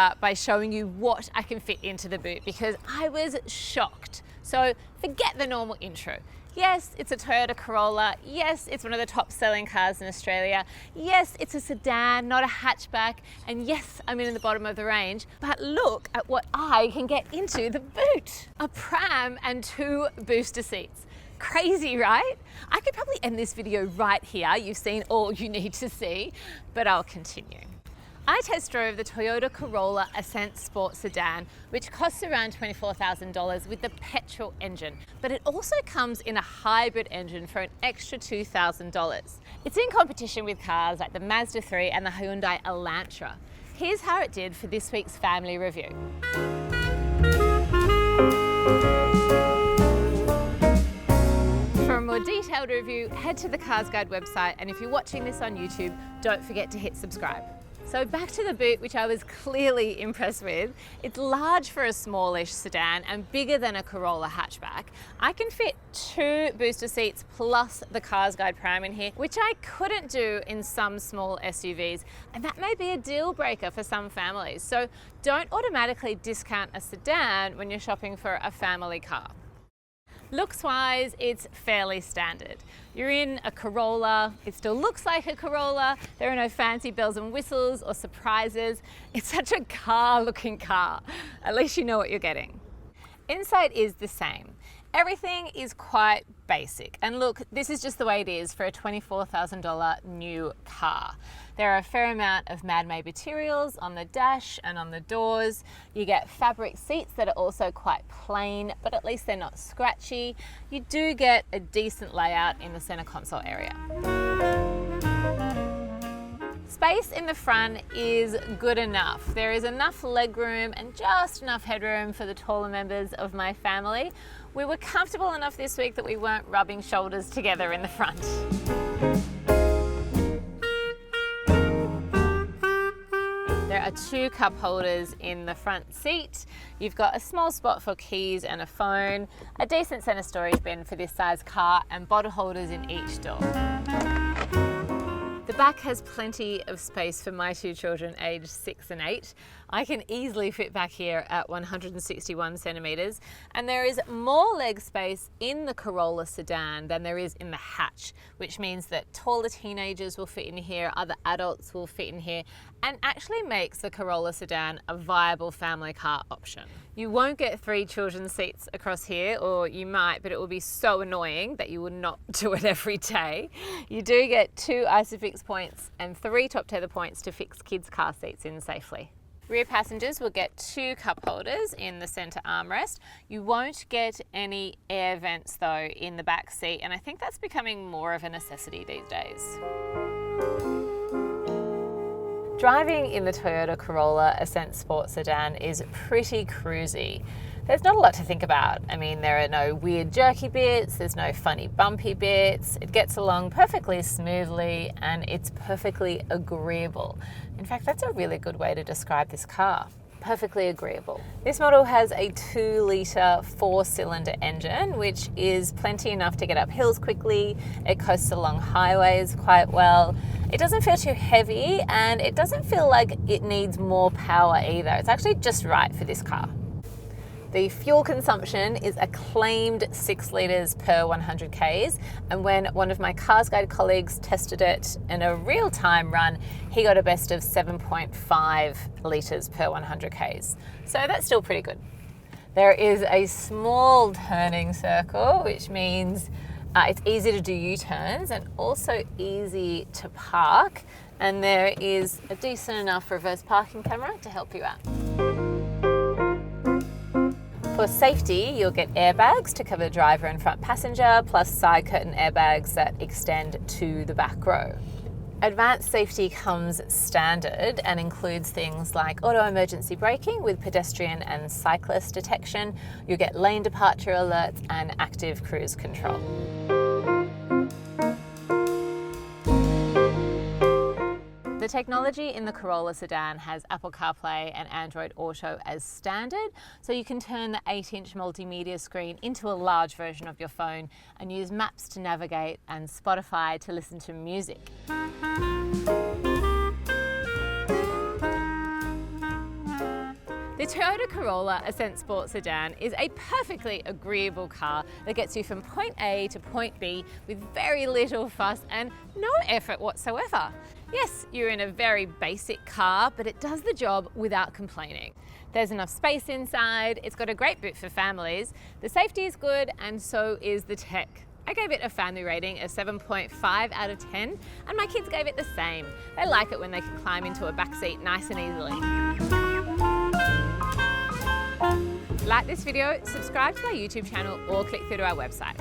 start by showing you what I can fit into the boot because I was shocked. So forget the normal intro. Yes, it's a Toyota Corolla. Yes, it's one of the top selling cars in Australia. Yes, it's a sedan, not a hatchback. And yes, I'm in the bottom of the range, but look at what I can get into the boot. A pram and 2 booster seats. Crazy, right? I could probably end this video right here. You've seen all you need to see, but I'll continue. I test drove the Toyota Corolla Ascent Sport Sedan, which costs around $24,000 with the petrol engine, but it also comes in a hybrid engine for an extra $2,000. It's in competition with cars like the Mazda 3 and the Hyundai Elantra. Here's how it did for this week's family review. For a more detailed review, head to the Cars Guide website, and if you're watching this on YouTube, don't forget to hit subscribe. So back to the boot, which I was clearly impressed with. It's large for a smallish sedan and bigger than a Corolla hatchback. I can fit 2 booster seats plus the Cars Guide pram in here, which I couldn't do in some small SUVs, and that may be a deal breaker for some families. So don't automatically discount a sedan when you're shopping for a family car. Looks-wise, it's fairly standard. You're in a Corolla, it still looks like a Corolla, there are no fancy bells and whistles or surprises. It's such a car-looking car. At least you know what you're getting. Inside is the same. Everything is quite basic. And look, this is just the way it is for a $24,000 new car. There are a fair amount of man-made materials on the dash and on the doors. You get fabric seats that are also quite plain, but at least they're not scratchy. You do get a decent layout in the center console area. Space in the front is good enough. There is enough legroom and just enough headroom for the taller members of my family. We were comfortable enough this week that we weren't rubbing shoulders together in the front. There are 2 cup holders in the front seat. You've got a small spot for keys and a phone, a decent center storage bin for this size car, and bottle holders in each door. The back has plenty of space for my 2 children aged 6 and 8. I can easily fit back here at 161 centimeters, and there is more leg space in the Corolla sedan than there is in the hatch, which means that taller teenagers will fit in here, other adults will fit in here, and actually makes the Corolla sedan a viable family car option. You won't get 3 children's seats across here, or you might, but it will be so annoying that you will not do it every day. You do get 2 ISOFIX points and 3 top tether points to fix kids' car seats in safely. Rear passengers will get 2 cup holders in the center armrest. You won't get any air vents though in the back seat, and I think that's becoming more of a necessity these days. Driving in the Toyota Corolla Ascent Sport Sedan is pretty cruisy. There's not a lot to think about. I mean, there are no weird jerky bits, there's no funny bumpy bits. It gets along perfectly smoothly and it's perfectly agreeable. In fact, that's a really good way to describe this car. Perfectly agreeable. This model has a 2-litre 4-cylinder engine, which is plenty enough to get up hills quickly. It coasts along highways quite well. It doesn't feel too heavy and it doesn't feel like it needs more power either. It's actually just right for this car. The fuel consumption is a claimed 6 litres per 100 Ks, and when one of my Cars Guide colleagues tested it in a real-time run, he got a best of 7.5 litres per 100 Ks. So that's still pretty good. There is a small turning circle, which means it's easy to do U-turns and also easy to park, and there is a decent enough reverse parking camera to help you out. For safety, you'll get airbags to cover the driver and front passenger, plus side curtain airbags that extend to the back row. Advanced safety comes standard and includes things like auto emergency braking with pedestrian and cyclist detection. You'll get lane departure alerts and active cruise control. The technology in the Corolla sedan has Apple CarPlay and Android Auto as standard, so you can turn the 8-inch multimedia screen into a large version of your phone and use Maps to navigate and Spotify to listen to music. The Toyota Corolla Ascent Sport Sedan is a perfectly agreeable car that gets you from point A to point B with very little fuss and no effort whatsoever. Yes, you're in a very basic car, but it does the job without complaining. There's enough space inside, it's got a great boot for families, the safety is good, and so is the tech. I gave it a family rating of 7.5 out of 10, and my kids gave it the same. They like it when they can climb into a backseat nice and easily. Like this video, subscribe to our YouTube channel, or click through to our website.